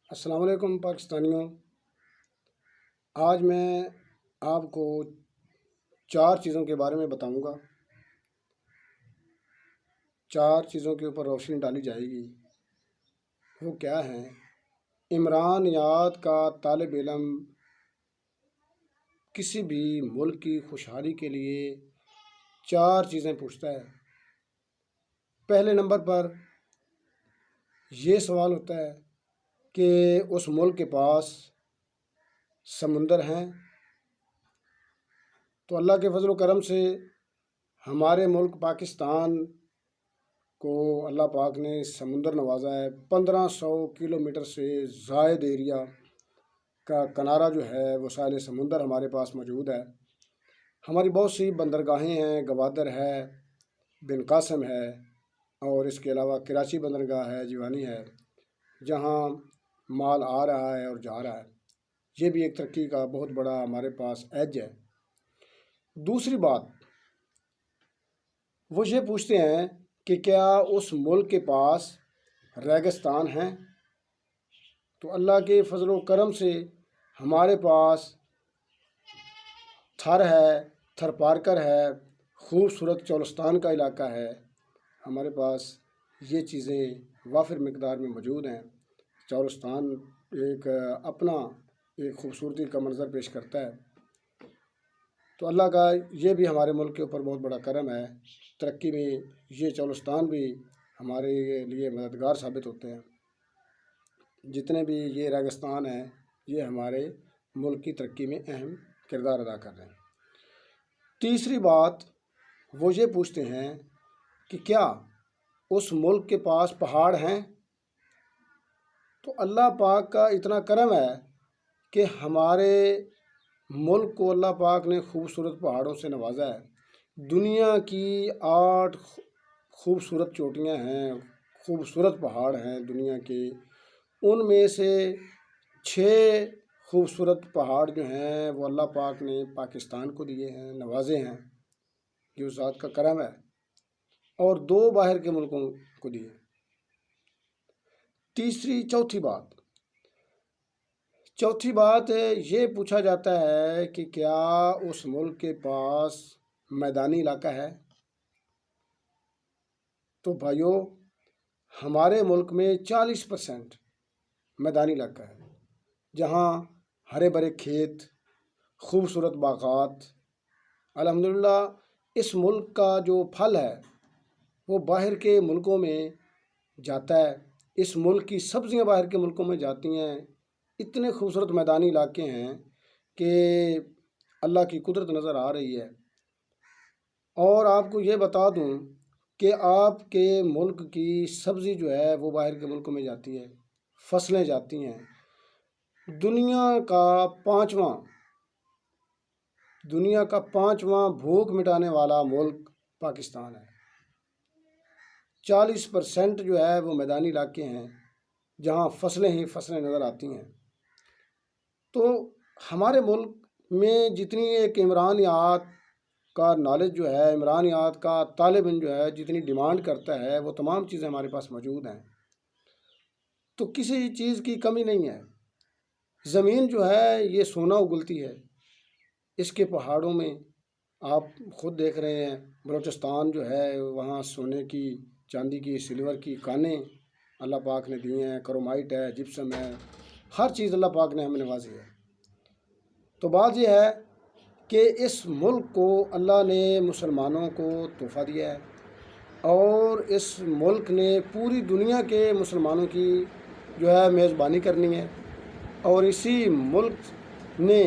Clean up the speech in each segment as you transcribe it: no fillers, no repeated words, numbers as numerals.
السلام علیکم پاکستانیوں۔ آج میں آپ کو 4 چیزوں کے بارے میں بتاؤں گا۔ 4 چیزوں کے اوپر روشنی ڈالی جائے گی۔ وہ کیا ہیں؟ عمرانیات کا طالب علم کسی بھی ملک کی خوشحالی کے لیے 4 چیزیں پوچھتا ہے۔ پہلے نمبر پر یہ سوال ہوتا ہے کہ اس ملک کے پاس سمندر ہیں؟ تو اللہ کے فضل و کرم سے ہمارے ملک پاکستان کو اللہ پاک نے سمندر نوازا ہے۔ 1500 کلومیٹر سے زائد ایریا کا کنارہ جو ہے وہ ساحل سمندر ہمارے پاس موجود ہے۔ ہماری بہت سی بندرگاہیں ہیں، گوادر ہے، بن قاسم ہے، اور اس کے علاوہ کراچی بندرگاہ ہے، جیوانی ہے، جہاں مال آ رہا ہے اور جا رہا ہے۔ یہ بھی ایک ترقی کا بہت بڑا ہمارے پاس ایج ہے۔ دوسری بات وہ یہ پوچھتے ہیں کہ کیا اس ملک کے پاس ریگستان ہیں؟ تو اللہ کے فضل و کرم سے ہمارے پاس تھر ہے، تھر پارکر ہے، خوبصورت چولستان کا علاقہ ہے۔ ہمارے پاس یہ چیزیں وافر مقدار میں موجود ہیں۔ چولستان ایک اپنا ایک خوبصورتی کا منظر پیش کرتا ہے۔ تو اللہ کا یہ بھی ہمارے ملک کے اوپر بہت بڑا کرم ہے۔ ترقی میں یہ چولستان بھی ہمارے لیے مددگار ثابت ہوتے ہیں۔ جتنے بھی یہ ریگستان ہیں یہ ہمارے ملک کی ترقی میں اہم کردار ادا کر رہے ہیں۔ تیسری بات وہ یہ پوچھتے ہیں کہ کیا اس ملک کے پاس پہاڑ ہیں؟ تو اللہ پاک کا اتنا کرم ہے کہ ہمارے ملک کو اللہ پاک نے خوبصورت پہاڑوں سے نوازا ہے۔ دنیا کی 8 خوبصورت چوٹیاں ہیں، خوبصورت پہاڑ ہیں دنیا کے۔ ان میں سے 6 خوبصورت پہاڑ جو ہیں وہ اللہ پاک نے پاکستان کو دیے ہیں، نوازے ہیں۔ یہ اس ذات کا کرم ہے۔ اور 2 باہر کے ملکوں کو دیے۔ چوتھی بات یہ پوچھا جاتا ہے کہ کیا اس ملک کے پاس میدانی علاقہ ہے؟ تو بھائیو، ہمارے ملک میں 40% میدانی علاقہ ہے، جہاں ہرے بھرے کھیت، خوبصورت باغات۔ الحمدللہ اس ملک کا جو پھل ہے وہ باہر کے ملکوں میں جاتا ہے۔ اس ملک کی سبزیاں باہر کے ملکوں میں جاتی ہیں۔ اتنے خوبصورت میدانی علاقے ہیں کہ اللہ کی قدرت نظر آ رہی ہے۔ اور آپ کو یہ بتا دوں کہ آپ کے ملک کی سبزی جو ہے وہ باہر کے ملکوں میں جاتی ہے، فصلیں جاتی ہیں۔ دنیا کا پانچواں بھوک مٹانے والا ملک پاکستان ہے۔ 40% جو ہے وہ میدانی علاقے ہیں، جہاں فصلیں ہی فصلیں نظر آتی ہیں۔ تو ہمارے ملک میں جتنی ایک عمرانیات کا نالج جو ہے، عمرانیات کا طالب علم جو ہے جتنی ڈیمانڈ کرتا ہے، وہ تمام چیزیں ہمارے پاس موجود ہیں۔ تو کسی چیز کی کمی نہیں ہے۔ زمین جو ہے یہ سونا اگلتی ہے۔ اس کے پہاڑوں میں آپ خود دیکھ رہے ہیں، بلوچستان جو ہے وہاں سونے کی، چاندی کی، سلور کی کانیں اللہ پاک نے دی ہیں، کرومائٹ ہے، جپسم ہے، ہر چیز اللہ پاک نے ہمیں نوازی ہے۔ تو بات یہ ہے کہ اس ملک کو اللہ نے مسلمانوں کو تحفہ دیا ہے، اور اس ملک نے پوری دنیا کے مسلمانوں کی جو ہے میزبانی کرنی ہے، اور اسی ملک نے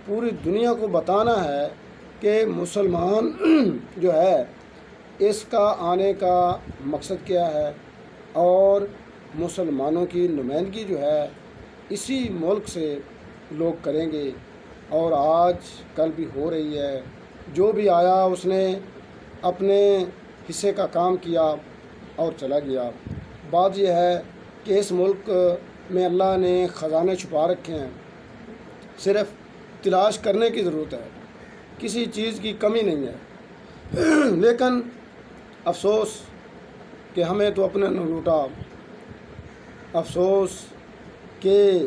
پوری دنیا کو بتانا ہے کہ مسلمان جو ہے اس کا آنے کا مقصد کیا ہے، اور مسلمانوں کی نمائندگی جو ہے اسی ملک سے لوگ کریں گے۔ اور آج کل بھی ہو رہی ہے۔ جو بھی آیا اس نے اپنے حصے کا کام کیا اور چلا گیا۔ بات یہ ہے کہ اس ملک میں اللہ نے خزانے چھپا رکھے ہیں، صرف تلاش کرنے کی ضرورت ہے۔ کسی چیز کی کمی نہیں ہے۔ لیکن افسوس کہ ہمیں تو اپنے نہ لوٹا، افسوس کہ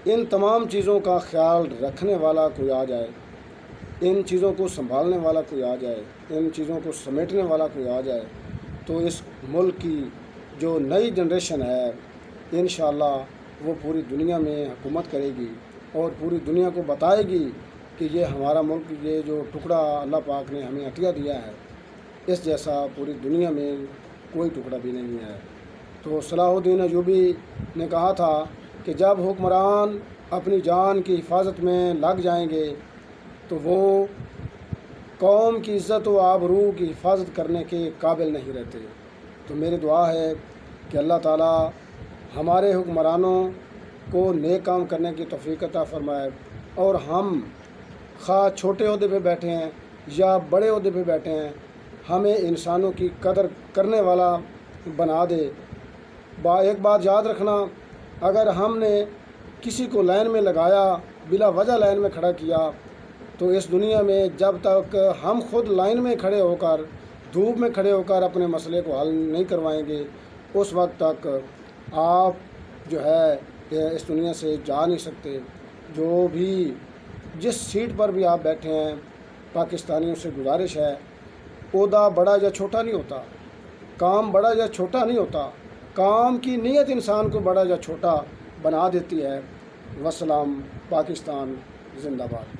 ان تمام چیزوں کا خیال رکھنے والا کوئی آ جائے، ان چیزوں کو سنبھالنے والا کوئی آ جائے، ان چیزوں کو سمیٹنے والا کوئی آ جائے، تو اس ملک کی جو نئی جنریشن ہے انشاءاللہ وہ پوری دنیا میں حکومت کرے گی اور پوری دنیا کو بتائے گی کہ یہ ہمارا ملک، یہ جو ٹکڑا اللہ پاک نے ہمیں عطیہ دیا ہے، اس جیسا پوری دنیا میں کوئی ٹکڑا بھی نہیں ہے۔ تو صلاح الدین ایوبی نے کہا تھا کہ جب حکمران اپنی جان کی حفاظت میں لگ جائیں گے تو وہ قوم کی عزت و آبرو کی حفاظت کرنے کے قابل نہیں رہتے۔ تو میری دعا ہے کہ اللہ تعالیٰ ہمارے حکمرانوں کو نیک کام کرنے کی توفیق عطا فرمائے، اور ہم خواہ چھوٹے عہدے پہ بیٹھے ہیں یا بڑے عہدے پہ بیٹھے ہیں، ہمیں انسانوں کی قدر کرنے والا بنا دے۔ ایک بات یاد رکھنا، اگر ہم نے کسی کو لائن میں لگایا، بلا وجہ لائن میں کھڑا کیا، تو اس دنیا میں جب تک ہم خود لائن میں کھڑے ہو کر، دھوپ میں کھڑے ہو کر اپنے مسئلے کو حل نہیں کروائیں گے، اس وقت تک آپ جو ہے اس دنیا سے جا نہیں سکتے۔ جو بھی جس سیٹ پر بھی آپ بیٹھے ہیں، پاکستانیوں سے گزارش ہے، عہدہ بڑا یا چھوٹا نہیں ہوتا، کام بڑا یا چھوٹا نہیں ہوتا، کام کی نیت انسان کو بڑا یا چھوٹا بنا دیتی ہے۔ وسلام، پاکستان زندہ باد۔